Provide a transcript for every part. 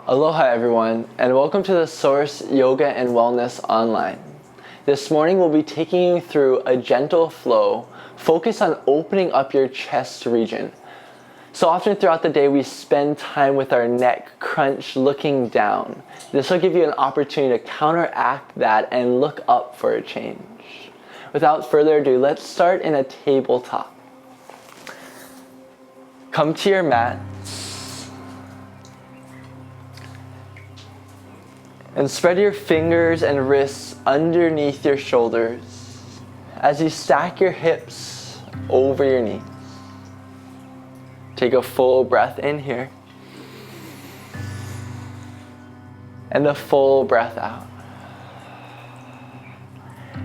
Aloha everyone, and welcome to the Source Yoga and Wellness Online. This morning we'll be taking you through a gentle flow focused on opening up your chest region. So often throughout the day we spend time with our neck crunched looking down. This will give you an opportunity to counteract that and look up for a change. Without further ado, let's start in a tabletop. Come to your mat and spread your fingers and wrists underneath your shoulders as you stack your hips over your knees. Take a full breath in here and a full breath out.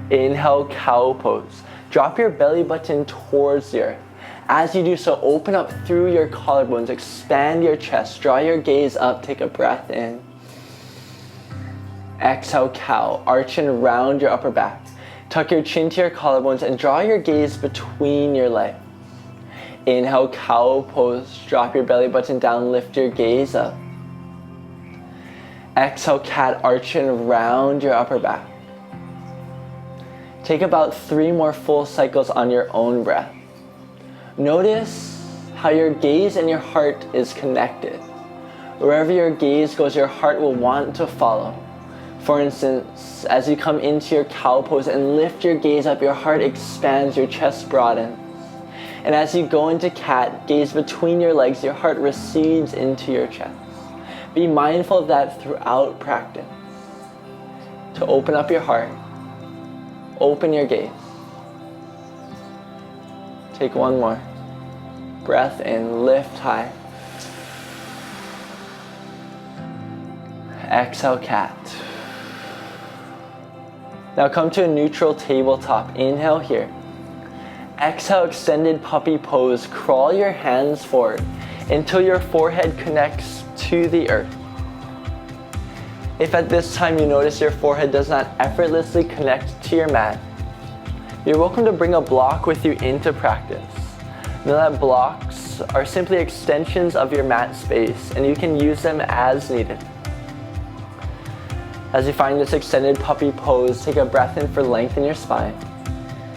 Inhale, cow pose. Drop your belly button towards the earth. As you do so, open up through your collarbones, expand your chest, draw your gaze up, take a breath in. Exhale, cow, arch and round your upper back. Tuck your chin to your collarbones and draw your gaze between your legs. Inhale, cow pose, drop your belly button down, lift your gaze up. Exhale, cat, arch and round your upper back. Take about 3 more full cycles on your own breath. Notice how your gaze and your heart is connected. Wherever your gaze goes, your heart will want to follow. For instance, as you come into your cow pose and lift your gaze up, your heart expands, your chest broadens. And as you go into cat, gaze between your legs, your heart recedes into your chest. Be mindful of that throughout practice. To open up your heart, open your gaze. Take one more. Breath in, lift high. Exhale, cat. Now come to a neutral tabletop. Inhale here. Exhale, extended puppy pose. Crawl your hands forward until your forehead connects to the earth. If at this time you notice your forehead does not effortlessly connect to your mat, you're welcome to bring a block with you into practice. Know that blocks are simply extensions of your mat space, and you can use them as needed. As you find this extended puppy pose, take a breath in for length in your spine.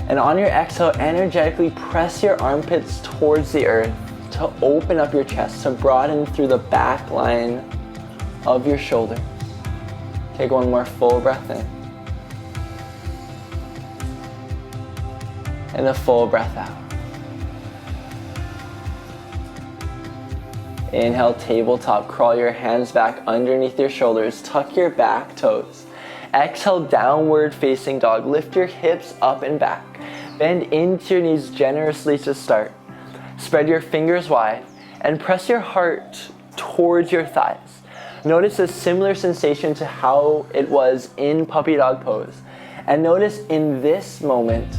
And on your exhale, energetically press your armpits towards the earth to open up your chest, to broaden through the back line of your shoulder. Take one more full breath in. And a full breath out. Inhale, tabletop, crawl your hands back underneath your shoulders, tuck your back toes. Exhale, downward facing dog, lift your hips up and back. Bend into your knees generously to start. Spread your fingers wide and press your heart towards your thighs. Notice a similar sensation to how it was in puppy dog pose. And notice in this moment,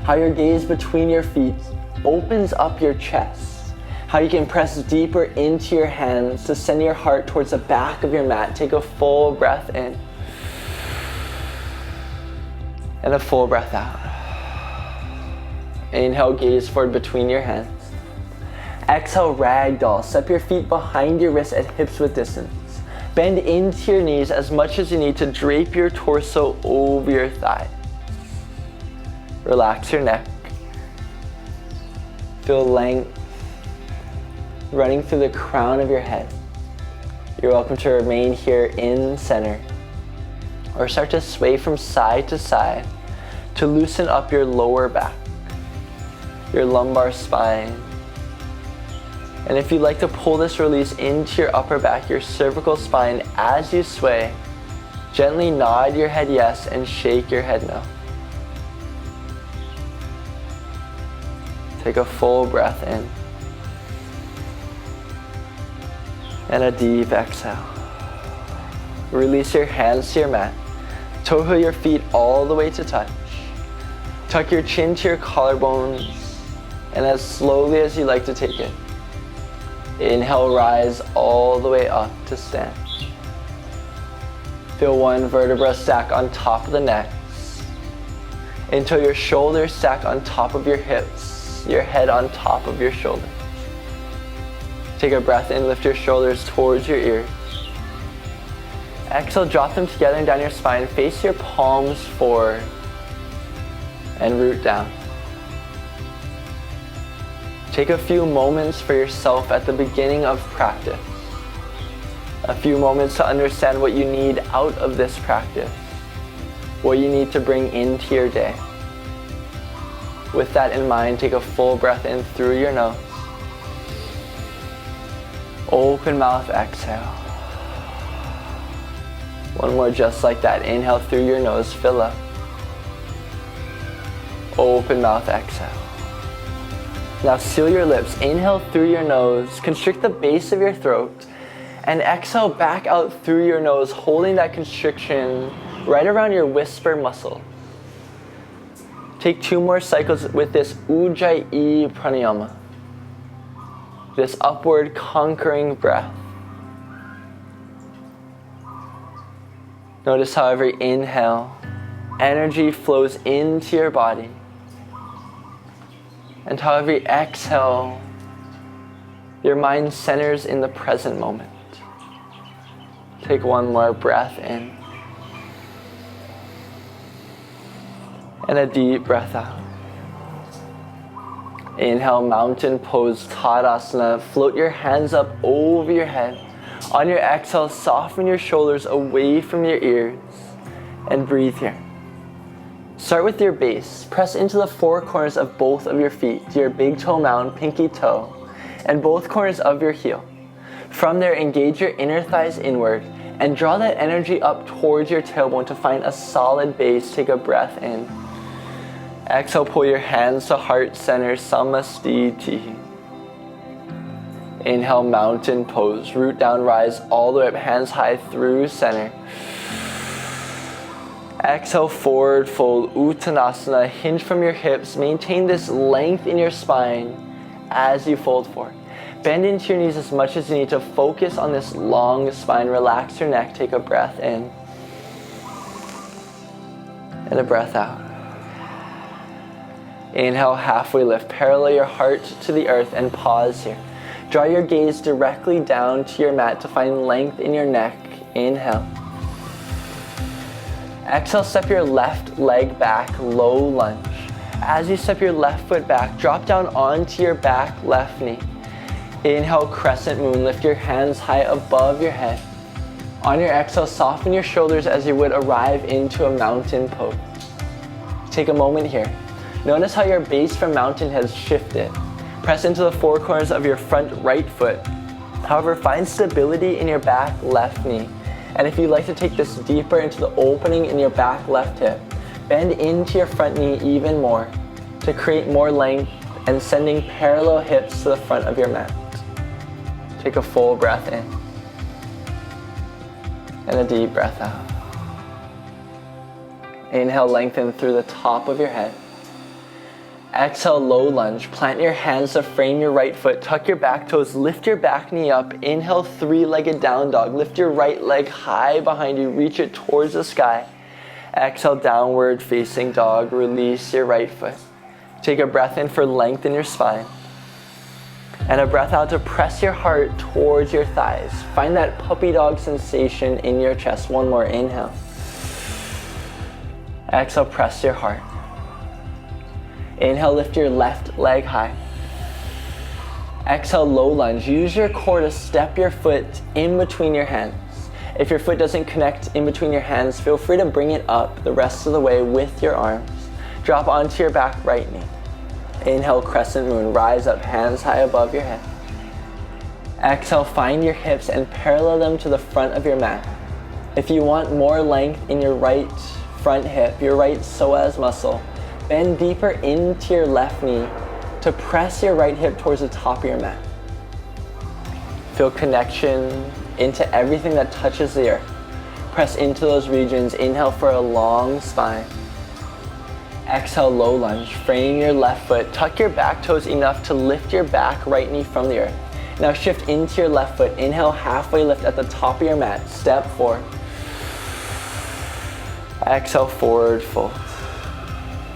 how your gaze between your feet opens up your chest. How you can press deeper into your hands to send your heart towards the back of your mat. Take a full breath in. And a full breath out. Inhale, gaze forward between your hands. Exhale, ragdoll. Step your feet behind your wrists at hips width distance. Bend into your knees as much as you need to drape your torso over your thighs. Relax your neck. Feel length running through the crown of your head. You're welcome to remain here in center, or start to sway from side to side to loosen up your lower back, your lumbar spine. And if you'd like to pull this release into your upper back, your cervical spine, as you sway, gently nod your head yes and shake your head no. Take a full breath in. And a deep exhale. Release your hands to your mat. Toe heel your feet all the way to touch. Tuck your chin to your collarbones, and as slowly as you like to take it, inhale, rise all the way up to stand. Feel one vertebra stack on top of the neck until your shoulders stack on top of your hips, your head on top of your shoulders. Take a breath in, lift your shoulders towards your ears. Exhale, drop them together and down your spine. Face your palms forward and root down. Take a few moments for yourself at the beginning of practice. A few moments to understand what you need out of this practice, what you need to bring into your day. With that in mind, take a full breath in through your nose. Open mouth, exhale. One more just like that. Inhale through your nose, fill up. Open mouth, exhale. Now seal your lips. Inhale through your nose, constrict the base of your throat, and exhale back out through your nose, holding that constriction right around your whisper muscle. Take 2 more cycles with this Ujjayi pranayama, this upward conquering breath. Notice how every inhale, energy flows into your body, and how every exhale, your mind centers in the present moment. Take 1 more breath in, and a deep breath out. Inhale, mountain pose, Tadasana. Float your hands up over your head. On your exhale, soften your shoulders away from your ears and breathe here. Start with your base. Press into the 4 corners of both of your feet, your big toe mound, pinky toe, and both corners of your heel. From there, engage your inner thighs inward and draw that energy up towards your tailbone to find a solid base. Take a breath in. Exhale, pull your hands to heart center, Samastiti. Inhale, mountain pose. Root down, rise all the way up, hands high through center. Exhale, forward fold, Uttanasana. Hinge from your hips. Maintain this length in your spine as you fold forward. Bend into your knees as much as you need to focus on this long spine. Relax your neck. Take a breath in. And a breath out. Inhale, halfway lift. Parallel your heart to the earth and pause here. Draw your gaze directly down to your mat to find length in your neck. Inhale. Exhale, step your left leg back, low lunge. As you step your left foot back, drop down onto your back left knee. Inhale, crescent moon. Lift your hands high above your head. On your exhale, soften your shoulders as you would arrive into a mountain pose. Take a moment here. Notice how your base from mountain has shifted. Press into the 4 corners of your front right foot. However, find stability in your back left knee. And if you'd like to take this deeper into the opening in your back left hip, bend into your front knee even more to create more length and sending parallel hips to the front of your mat. Take a full breath in and a deep breath out. Inhale, lengthen through the top of your head. Exhale, low lunge. Plant your hands to frame your right foot. Tuck your back toes. Lift your back knee up. Inhale, 3-legged down dog. Lift your right leg high behind you. Reach it towards the sky. Exhale, downward facing dog. Release your right foot. Take a breath in for length in your spine. And a breath out to press your heart towards your thighs. Find that puppy dog sensation in your chest. 1 more. Inhale. Exhale, press your heart. Inhale, lift your left leg high. Exhale, low lunge. Use your core to step your foot in between your hands. If your foot doesn't connect in between your hands, feel free to bring it up the rest of the way with your arms. Drop onto your back right knee. Inhale, crescent moon. Rise up, hands high above your head. Exhale, find your hips and parallel them to the front of your mat. If you want more length in your right front hip, your right psoas muscle, bend deeper into your left knee to press your right hip towards the top of your mat. Feel connection into everything that touches the earth. Press into those regions. Inhale for a long spine. Exhale, low lunge. Frame your left foot. Tuck your back toes enough to lift your back right knee from the earth. Now shift into your left foot. Inhale, halfway lift at the top of your mat. Step forward. Exhale, forward fold.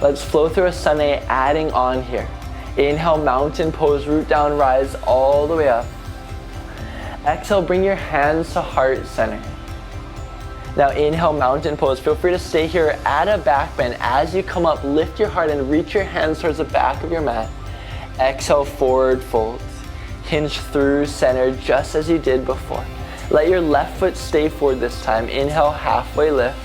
Let's flow through a Sunday, adding on here. Inhale, mountain pose, root down, rise all the way up. Exhale, bring your hands to heart center. Now inhale, mountain pose. Feel free to stay here at a back bend. As you come up, lift your heart and reach your hands towards the back of your mat. Exhale, forward fold. Hinge through center just as you did before. Let your left foot stay forward this time. Inhale, halfway lift.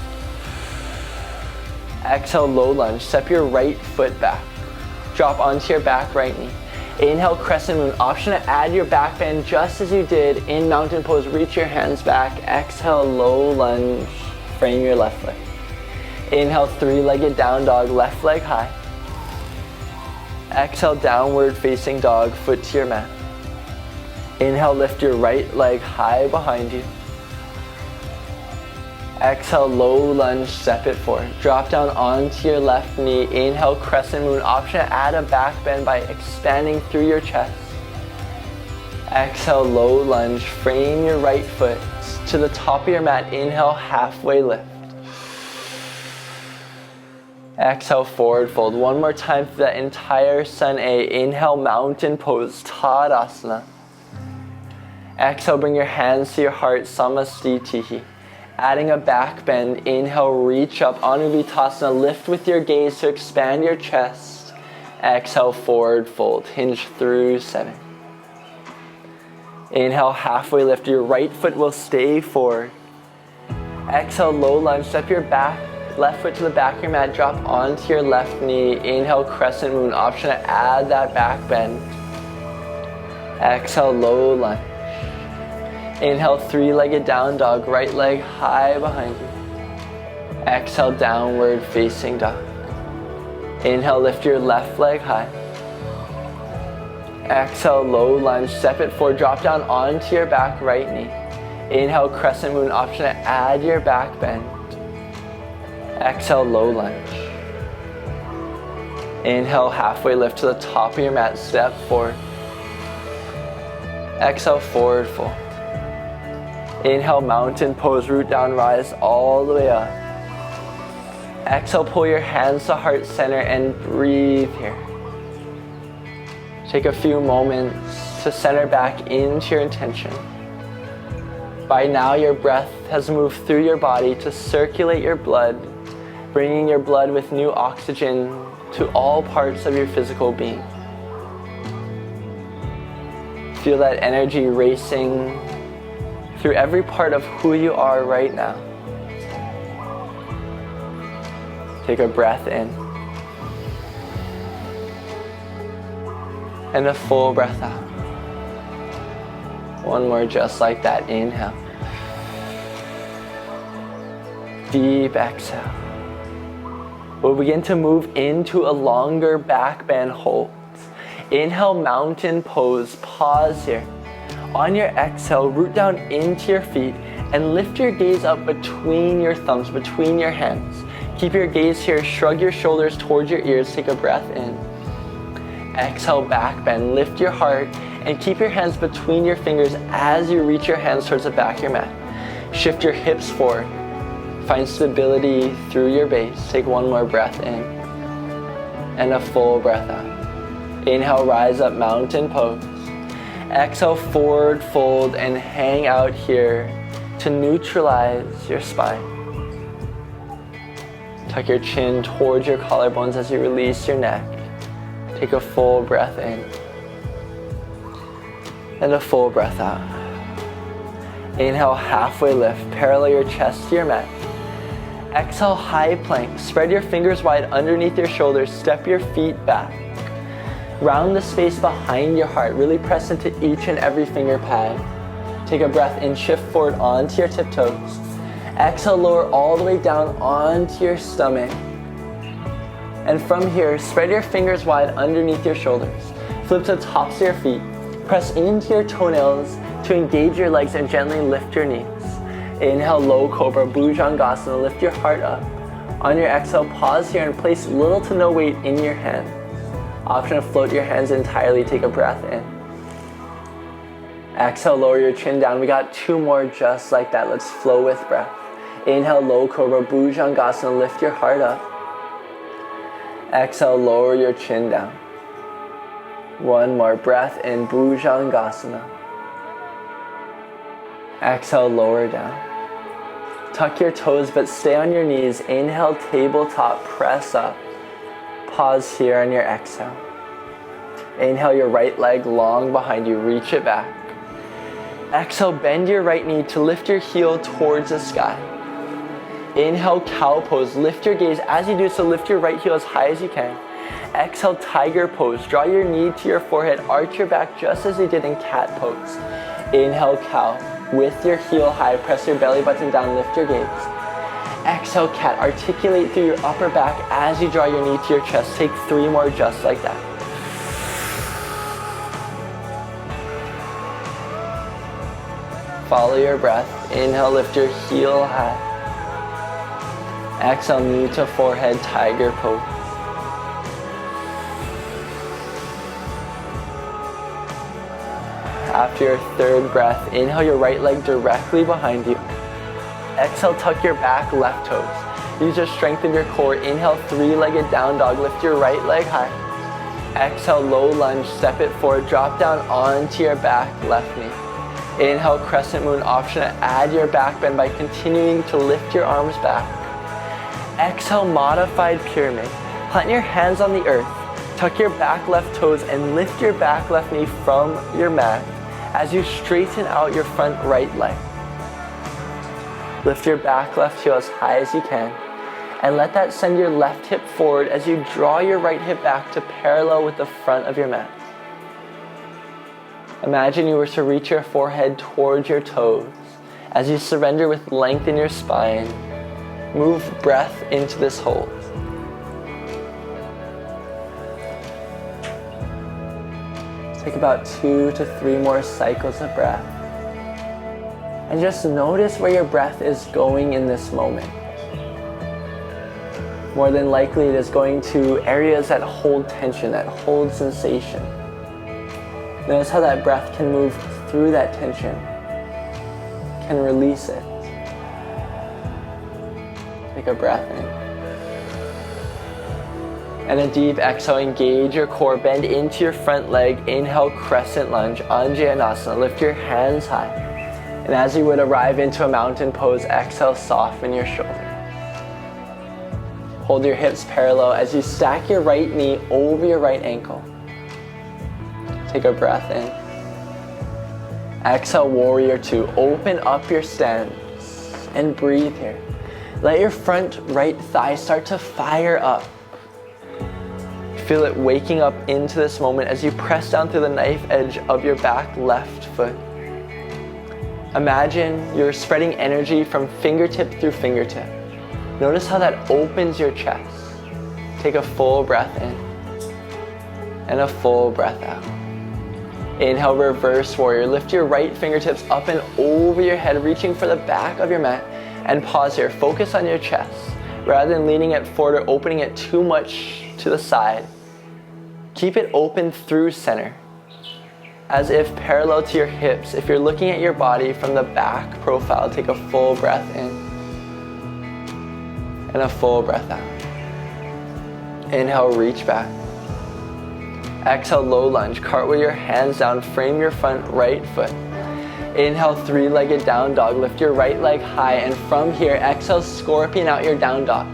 Exhale, low lunge. Step your right foot back. Drop onto your back right knee. Inhale, crescent moon. Option to add your back bend just as you did in mountain pose. Reach your hands back. Exhale, low lunge. Frame your left leg. Inhale, three-legged down dog, left leg high. Exhale, downward facing dog, foot to your mat. Inhale, lift your right leg high behind you. Exhale, low lunge, step it forward. Drop down onto your left knee. Inhale, crescent moon. Option to add a back bend by expanding through your chest. Exhale, low lunge. Frame your right foot to the top of your mat. Inhale, halfway lift. Exhale, forward fold. One more time through that entire Sun A. Inhale, mountain pose, Tadasana. Exhale, bring your hands to your heart, Samastitihi. Adding a back bend, inhale, reach up, Anuvitasana, lift with your gaze to expand your chest. Exhale, forward fold, hinge through center. Inhale, halfway lift, your right foot will stay forward. Exhale, low lunge, step your left foot to the back of your mat, drop onto your left knee. Inhale, crescent moon, option to add that back bend. Exhale, low lunge. Inhale, three-legged down dog, right leg high behind you. Exhale, downward facing dog. Inhale, lift your left leg high. Exhale, low lunge, step it forward, drop down onto your back right knee. Inhale, crescent moon, option to add your back bend. Exhale, low lunge. Inhale, halfway lift to the top of your mat, step forward. Exhale, forward fold. Inhale, mountain pose, root down, rise all the way up. Exhale, pull your hands to heart center and breathe here. Take a few moments to center back into your intention. By now, your breath has moved through your body to circulate your blood, bringing your blood with new oxygen to all parts of your physical being. Feel that energy racing through every part of who you are right now. Take a breath in. And a full breath out. One more just like that. Inhale. Deep exhale. We'll begin to move into a longer back bend hold. Inhale, mountain pose. Pause here. On your exhale, root down into your feet and lift your gaze up between your thumbs, between your hands. Keep your gaze here, shrug your shoulders towards your ears, take a breath in. Exhale, back bend, lift your heart and keep your hands between your fingers as you reach your hands towards the back of your mat. Shift your hips forward. Find stability through your base. Take one more breath in and a full breath out. Inhale, rise up, mountain pose. Exhale, forward fold and hang out here to neutralize your spine. Tuck your chin towards your collarbones as you release your neck. Take a full breath in and a full breath out. Inhale, halfway lift, parallel your chest to your mat. Exhale, high plank. Spread your fingers wide underneath your shoulders. Step your feet back. Round the space behind your heart. Really press into each and every finger pad. Take a breath in, shift forward onto your tiptoes. Exhale, lower all the way down onto your stomach. And from here, spread your fingers wide underneath your shoulders. Flip to the tops of your feet. Press into your toenails to engage your legs and gently lift your knees. Inhale, low cobra, Bhujangasana. Lift your heart up. On your exhale, pause here and place little to no weight in your hands. Option to float your hands entirely. Take a breath in. Exhale, lower your chin down. We got two more just like that. Let's flow with breath. Inhale, low cobra, Bhujangasana. Lift your heart up. Exhale, lower your chin down. One more breath in, Bhujangasana. Exhale, lower down. Tuck your toes but stay on your knees. Inhale, tabletop, press up. Pause here on your exhale. Inhale your right leg long behind you, reach it back. Exhale, bend your right knee to lift your heel towards the sky. Inhale, cow pose, lift your gaze. As you do so, lift your right heel as high as you can. Exhale, tiger pose, draw your knee to your forehead, arch your back just as you did in cat pose. Inhale, cow, with your heel high, press your belly button down, lift your gaze. Exhale, cat, articulate through your upper back as you draw your knee to your chest. Take 3 more just like that. Follow your breath. Inhale, lift your heel high. Exhale, knee to forehead, tiger pose. After your 3rd breath, inhale your right leg directly behind you. Exhale, tuck your back left toes. Use your strength of your core. Inhale, 3-legged down dog. Lift your right leg high. Exhale, low lunge, step it forward, drop down onto your back left knee. Inhale, crescent moon option. Add your back bend by continuing to lift your arms back. Exhale, modified pyramid. Plant your hands on the earth. Tuck your back left toes and lift your back left knee from your mat as you straighten out your front right leg. Lift your back left heel as high as you can and let that send your left hip forward as you draw your right hip back to parallel with the front of your mat. Imagine you were to reach your forehead towards your toes as you surrender with length in your spine. Move breath into this hold. Take about 2 to 3 more cycles of breath. And just notice where your breath is going in this moment. More than likely it is going to areas that hold tension, that hold sensation. Notice how that breath can move through that tension, can release it. Take a breath in. And a deep exhale, engage your core, bend into your front leg. Inhale, crescent lunge, Anjaneyasana. Lift your hands high. And as you would arrive into a mountain pose, exhale, soften your shoulders. Hold your hips parallel as you stack your right knee over your right ankle. Take a breath in. Exhale, warrior 2. Open up your stance and breathe here. Let your front right thigh start to fire up. Feel it waking up into this moment as you press down through the knife edge of your back left foot. Imagine you're spreading energy from fingertip through fingertip. Notice how that opens your chest. Take a full breath in and a full breath out. Inhale, reverse warrior. Lift your right fingertips up and over your head, reaching for the back of your mat. And pause here. Focus on your chest. Rather than leaning it forward or opening it too much to the side, keep it open through center, as if parallel to your hips. If you're looking at your body from the back profile, take a full breath in and a full breath out. Inhale, reach back. Exhale, low lunge. Cartwheel your hands down, frame your front right foot. Inhale, 3-legged down dog. Lift your right leg high, and from here, exhale, scorpion out your down dog.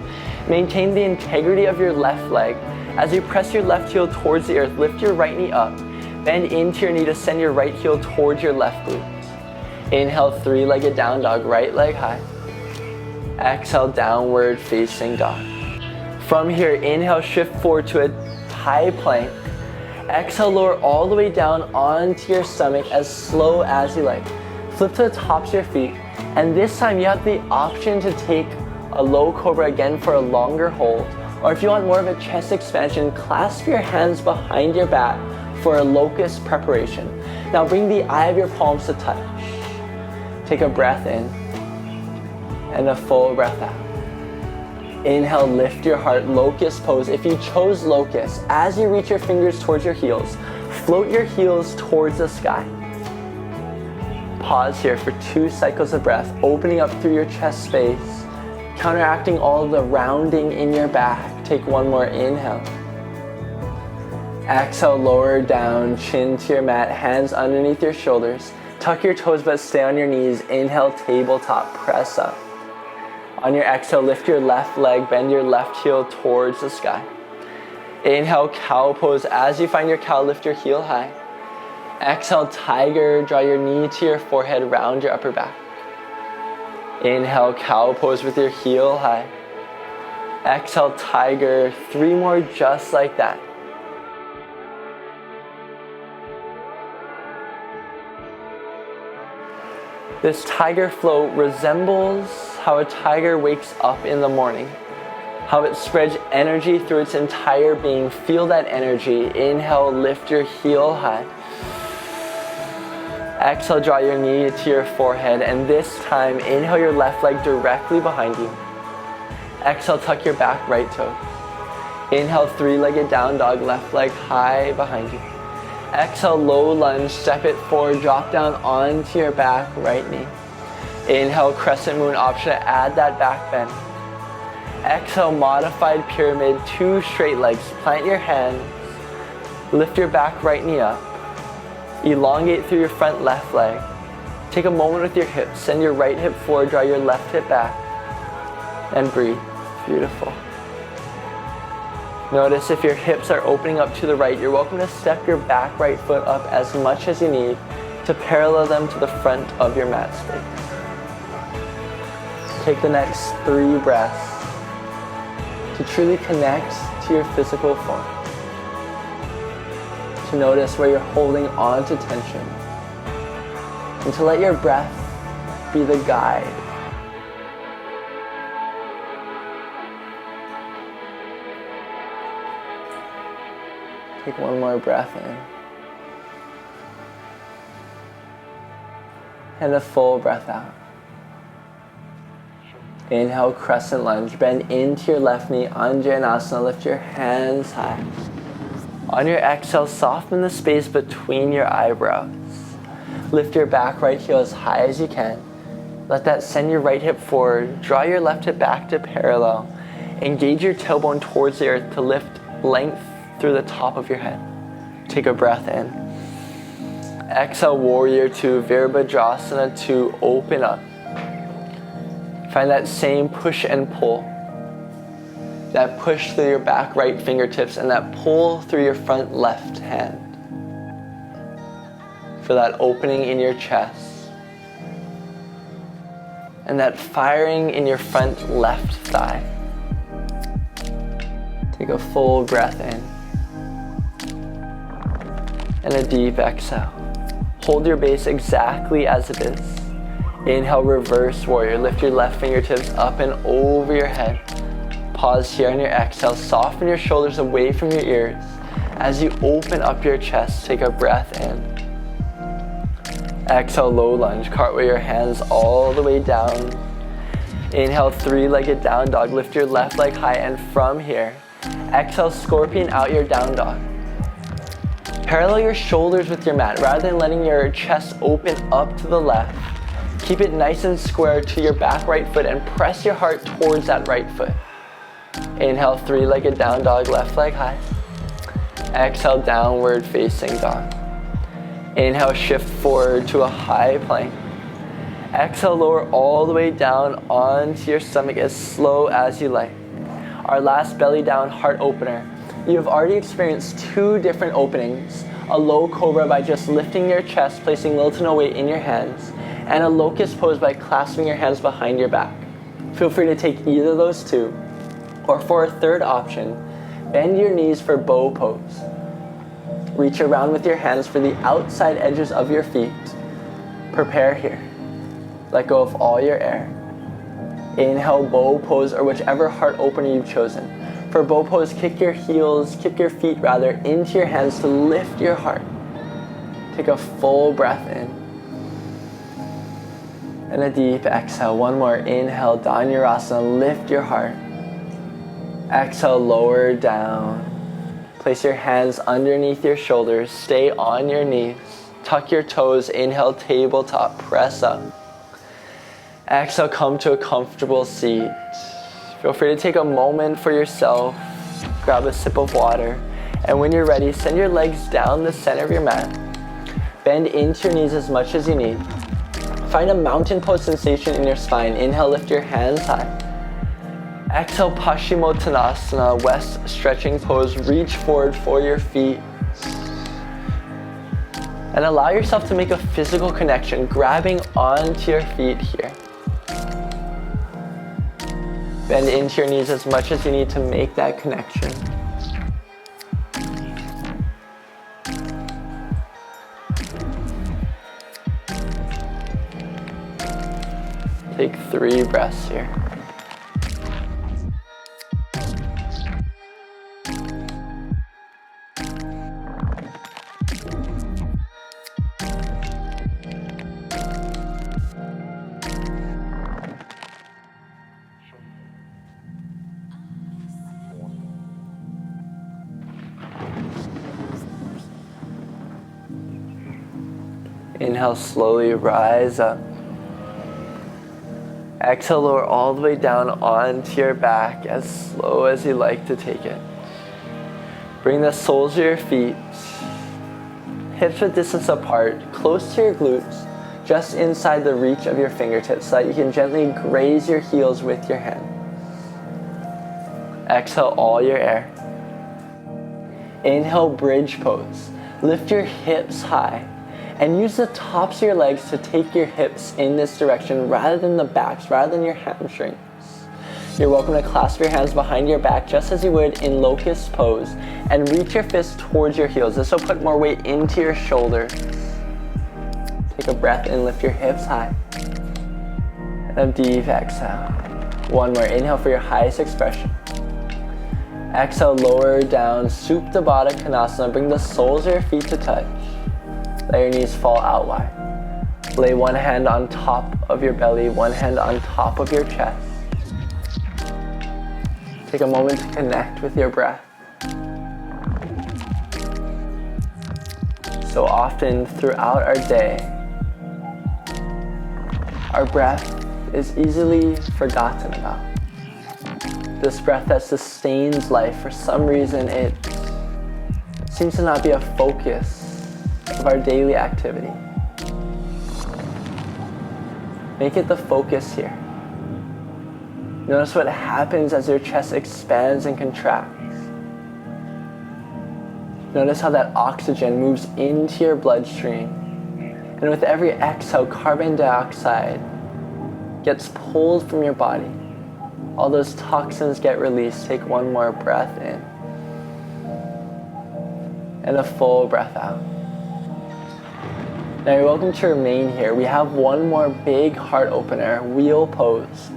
Maintain the integrity of your left leg. As you press your left heel towards the earth, lift your right knee up. Bend into your knee to send your right heel towards your left glute. Inhale, 3-legged down dog, right leg high. Exhale, downward facing dog. From here, inhale, shift forward to a high plank. Exhale, lower all the way down onto your stomach as slow as you like. Flip to the tops of your feet, and this time you have the option to take a low cobra again for a longer hold, or if you want more of a chest expansion, clasp your hands behind your back for a locust preparation. Now bring the eye of your palms to touch. Take a breath in and a full breath out. Inhale, lift your heart, locust pose. If you chose locust, as you reach your fingers towards your heels, float your heels towards the sky. Pause here for 2 cycles of breath, opening up through your chest space, counteracting all the rounding in your back. Take 1 more inhale. Exhale, lower down, chin to your mat, hands underneath your shoulders. Tuck your toes but stay on your knees. Inhale, tabletop, press up. On your exhale, lift your left leg, bend your left heel towards the sky. Inhale, cow pose. As you find your cow, lift your heel high. Exhale, tiger. Draw your knee to your forehead, round your upper back. Inhale, cow pose with your heel high. Exhale, tiger. 3 more just like that. This tiger flow resembles how a tiger wakes up in the morning, how it spreads energy through its entire being. Feel that energy. Inhale, lift your heel high. Exhale, draw your knee to your forehead, and this time, inhale your left leg directly behind you. Exhale, tuck your back right toe. Inhale, 3-legged down dog, left leg high behind you. Exhale, low lunge, step it forward, drop down onto your back, right knee. Inhale, crescent moon option, add that back bend. Exhale, modified pyramid, 2 straight legs. Plant your hands, lift your back right knee up. Elongate through your front left leg. Take a moment with your hips, send your right hip forward, draw your left hip back, and breathe. Beautiful. Notice if your hips are opening up to the right, you're welcome to step your back right foot up as much as you need to parallel them to the front of your mat space. Take the next 3 breaths to truly connect to your physical form. To notice where you're holding on to tension. And to let your breath be the guide. Take 1 more breath in. And a full breath out. Inhale, crescent lunge. Bend into your left knee, Anjaneyasana. Lift your hands high. On your exhale, soften the space between your eyebrows. Lift your back right heel as high as you can. Let that send your right hip forward. Draw your left hip back to parallel. Engage your tailbone towards the earth to lift length through the top of your head. Take a breath in. Exhale, warrior 2, Virabhadrasana 2, open up. Find that same push and pull. That push through your back right fingertips and that pull through your front left hand. Feel that opening in your chest. And that firing in your front left thigh. Take a full breath in. And a deep exhale. Hold your base exactly as it is. Inhale, reverse warrior. Lift your left fingertips up and over your head. Pause here on your exhale. Soften your shoulders away from your ears. As you open up your chest, take a breath in. Exhale, low lunge. Cartwheel your hands all the way down. Inhale, 3-legged down dog. Lift your left leg high, and from here, exhale, scorpion out your down dog. Parallel your shoulders with your mat. Rather than letting your chest open up to the left, keep it nice and square to your back right foot and press your heart towards that right foot. Inhale, 3-legged down dog, left leg high. Exhale, downward facing dog. Inhale, shift forward to a high plank. Exhale, lower all the way down onto your stomach as slow as you like. Our last belly down heart opener. You have already experienced 2 different openings. A low cobra by just lifting your chest, placing little to no weight in your hands, and a locust pose by clasping your hands behind your back. Feel free to take either of those 2. Or for a third option, bend your knees for bow pose. Reach around with your hands for the outside edges of your feet. Prepare here. Let go of all your air. Inhale, bow pose, or whichever heart opener you've chosen. For bow pose, kick your feet into your hands to lift your heart. Take a full breath in. And a deep exhale. 1 more. Inhale, Dhanurasana, lift your heart. Exhale, lower down. Place your hands underneath your shoulders. Stay on your knees. Tuck your toes. Inhale, tabletop, press up. Exhale, come to a comfortable seat. Feel free to take a moment for yourself. Grab a sip of water. And when you're ready, send your legs down the center of your mat. Bend into your knees as much as you need. Find a mountain pose sensation in your spine. Inhale, lift your hands high. Exhale, Paschimottanasana, west stretching pose. Reach forward for your feet. And allow yourself to make a physical connection, grabbing onto your feet here. Bend into your knees as much as you need to make that connection. Take 3 breaths here. Inhale, slowly rise up. Exhale, lower all the way down onto your back as slow as you like to take it. Bring the soles of your feet, hips a distance apart, close to your glutes, just inside the reach of your fingertips so that you can gently graze your heels with your hand. Exhale all your air. Inhale, bridge pose. Lift your hips high. And use the tops of your legs to take your hips in this direction rather than the backs, rather than your hamstrings. You're welcome to clasp your hands behind your back just as you would in locust pose and reach your fists towards your heels. This will put more weight into your shoulders. Take a breath and lift your hips high. And a deep exhale. One more. Inhale for your highest expression. Exhale, lower down, Supta Baddha Konasana. Bring the soles of your feet to touch. Let your knees fall out wide. Lay one hand on top of your belly, one hand on top of your chest. Take a moment to connect with your breath. So often throughout our day, our breath is easily forgotten about. This breath that sustains life, for some reason it seems to not be a focus of our daily activity. Make it the focus here. Notice what happens as your chest expands and contracts. Notice how that oxygen moves into your bloodstream. And with every exhale, carbon dioxide gets pulled from your body. All those toxins get released. Take one more breath in. And a full breath out. Now you're welcome to remain here. We have one more big heart opener, wheel pose.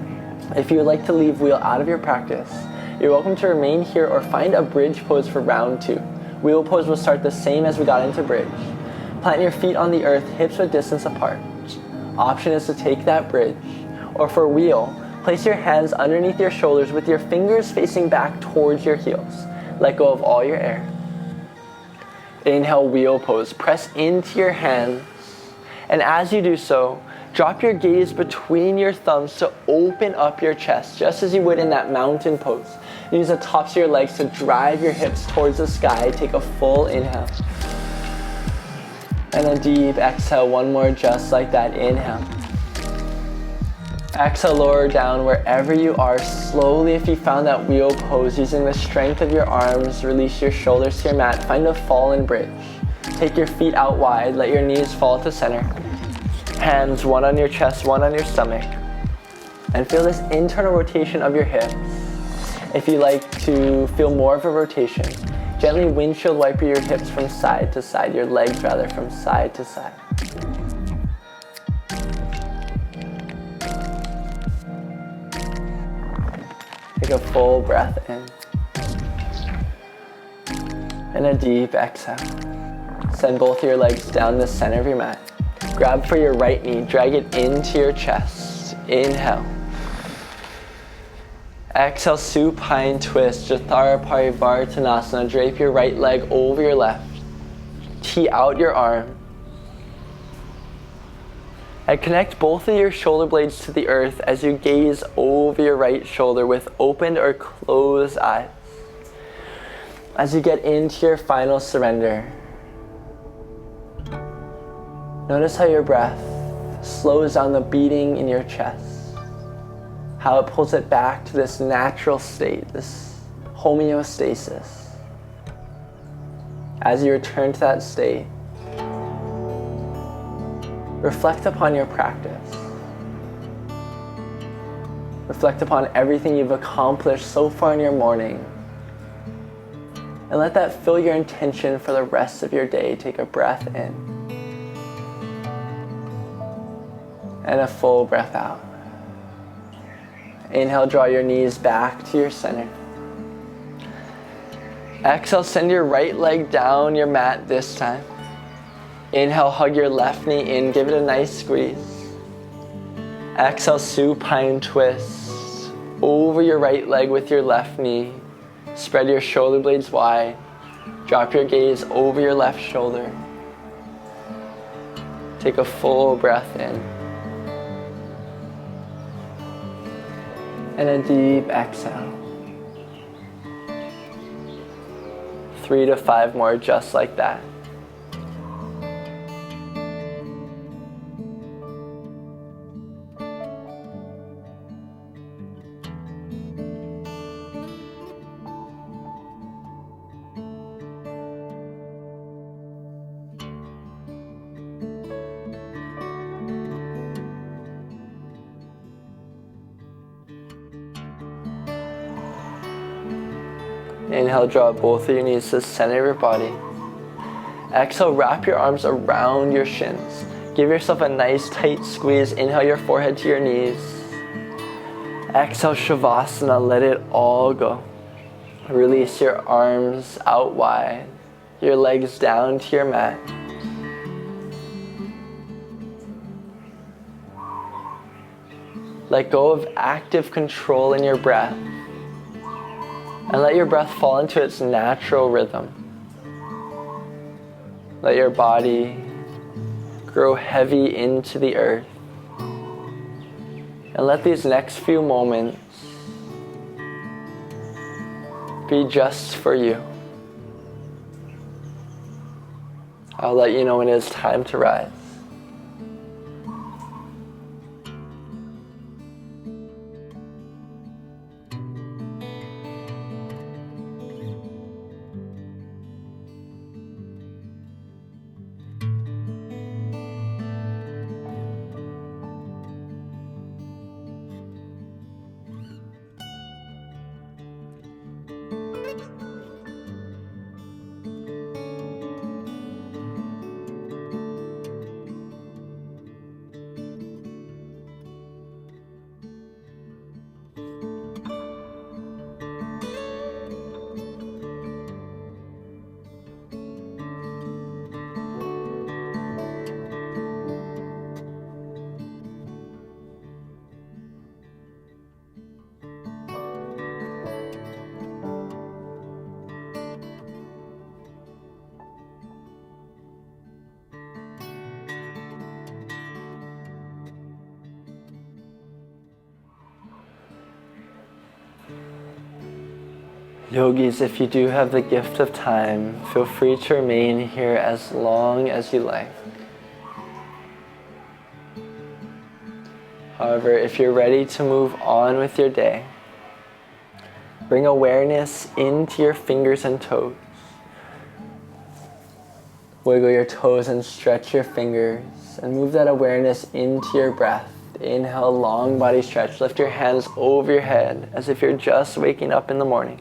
If you would like to leave wheel out of your practice, you're welcome to remain here or find a bridge pose for round 2. Wheel pose will start the same as we got into bridge. Plant your feet on the earth, hips a distance apart. Option is to take that bridge. Or for wheel, place your hands underneath your shoulders with your fingers facing back towards your heels. Let go of all your air. Inhale, wheel pose. Press into your hands. And as you do so, drop your gaze between your thumbs to open up your chest, just as you would in that mountain pose. Use the tops of your legs to drive your hips towards the sky. Take a full inhale. And a deep exhale, one more just like that. Inhale. Exhale, lower down wherever you are. Slowly, if you found that wheel pose, using the strength of your arms, release your shoulders to your mat. Find a fallen bridge. Take your feet out wide, let your knees fall to center. Hands, one on your chest, one on your stomach. And feel this internal rotation of your hips. If you like to feel more of a rotation, gently windshield wiper your hips from side to side, your legs rather, from side to side. Take a full breath in. And a deep exhale. Send both your legs down the center of your mat. Grab for your right knee, drag it into your chest. Inhale. Exhale, supine twist, Jathara Parivartanasana. Drape your right leg over your left. Tee out your arm. And connect both of your shoulder blades to the earth as you gaze over your right shoulder with opened or closed eyes. As you get into your final surrender, notice how your breath slows down the beating in your chest, how it pulls it back to this natural state, this homeostasis. As you return to that state, reflect upon your practice. Reflect upon everything you've accomplished so far in your morning. And let that fill your intention for the rest of your day. Take a breath in. And a full breath out. Inhale, draw your knees back to your center. Exhale, send your right leg down your mat this time. Inhale, hug your left knee in, give it a nice squeeze. Exhale, supine twist over your right leg with your left knee. Spread your shoulder blades wide. Drop your gaze over your left shoulder. Take a full breath in. And a deep exhale. 3 to 5 more just like that. Inhale, draw both of your knees to the center of your body. Exhale, wrap your arms around your shins. Give yourself a nice tight squeeze. Inhale your forehead to your knees. Exhale, Shavasana, let it all go. Release your arms out wide, your legs down to your mat. Let go of active control in your breath. And let your breath fall into its natural rhythm. Let your body grow heavy into the earth. And let these next few moments be just for you. I'll let you know when it is time to rise. Yogis, if you do have the gift of time, feel free to remain here as long as you like. However, if you're ready to move on with your day, bring awareness into your fingers and toes. Wiggle your toes and stretch your fingers, and move that awareness into your breath. Inhale, long body stretch. Lift your hands over your head as if you're just waking up in the morning.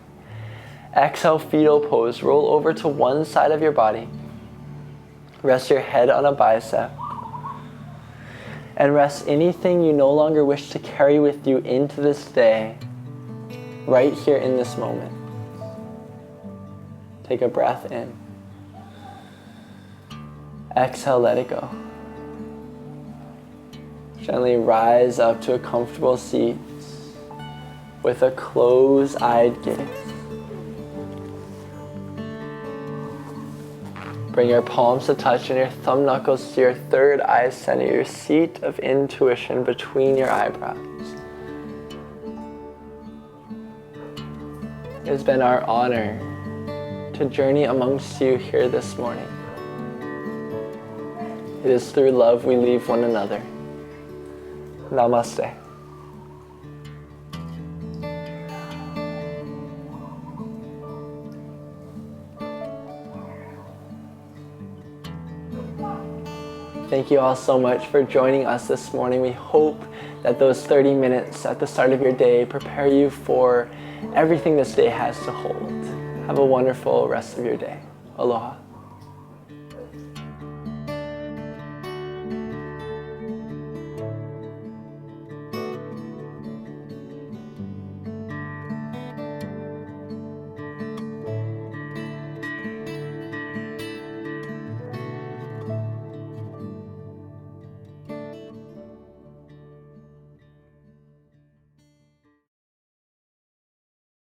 Exhale, fetal pose. Roll over to one side of your body. Rest your head on a bicep. And rest anything you no longer wish to carry with you into this day, right here in this moment. Take a breath in. Exhale, let it go. Gently rise up to a comfortable seat with a closed-eyed gaze. Bring your palms to touch and your thumb knuckles to your third eye center, your seat of intuition between your eyebrows. It has been our honor to journey amongst you here this morning. It is through love we leave one another. Namaste. Thank you all so much for joining us this morning. We hope that those 30 minutes at the start of your day prepare you for everything this day has to hold. Have a wonderful rest of your day. Aloha.